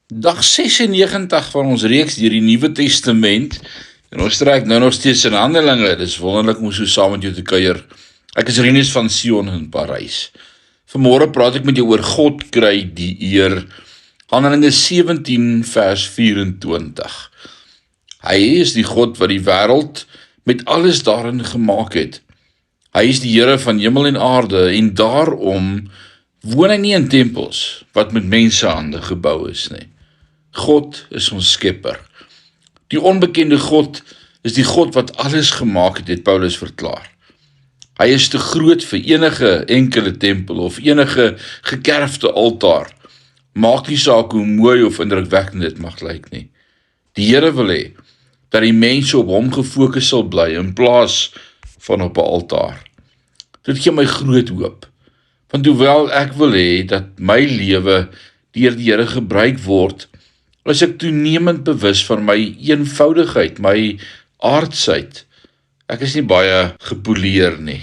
Dag 96 van ons reeks deur die Nuwe Testament. En ons trek nou nog steeds in Handelinge. Dit is wonderlik om so saam met jou te kuier. Ek is Rinus van Sion in Parys. Vanmôre praat ek met jou oor God kry die eer. Handelinge 17 vers 24. Hy is die God wat die wêreld met alles daarin gemaak het. Hy is die Here van hemel en aarde en daarom woon hy nie in tempels wat met mensehande gebou is nie. God is ons skepper. Die onbekende God is die God wat alles gemaak het Paulus verklaar. Hy is te groot vir enige enkele tempel of enige gekerfde altaar. Maak nie saak hoe mooi of indrukwekkend dit mag lyk nie. Die Here wil hê dat die mense op hom gefokus sal bly in plaas van op 'n altaar. Dit gee my groot hoop. Want hoewel ek wil hê dat my lewe deur die Here gebruik word, is ek toenemend bewus van my eenvoudigheid, my aardsheid. Ek is nie baie gepoleer nie.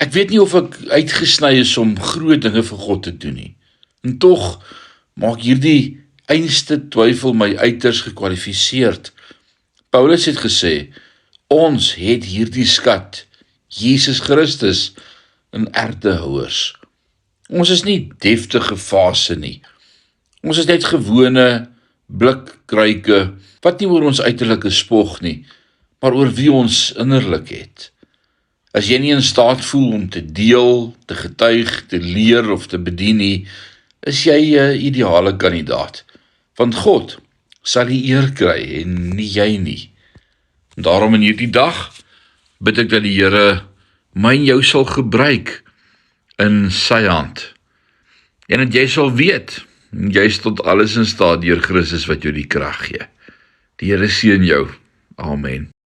Ek weet nie of ek uitgesny is om groot dinge vir God te doen nie. En tog maak hierdie einste twyfel my uiters gekwalifiseerd. Paulus het gesê, ons het hierdie skat, Jesus Christus, in erdehouers. Ons is nie deftige vase nie. Ons is net gewone blikkruike, wat nie oor ons uiterlike spog nie, maar oor wie ons innerlik het. As jy nie in staat voel om te deel, te getuig, te leer of te bedien nie, is jy 'n ideale kandidaat. Want God sal die eer kry en nie jy nie. En daarom in hierdie dag bid ek dat die Here my en jou sal gebruik in sy hand. En dat jy sal weet, jy is tot alles in staat deur Christus wat jou die krag gee. Die Here seën jou. Amen.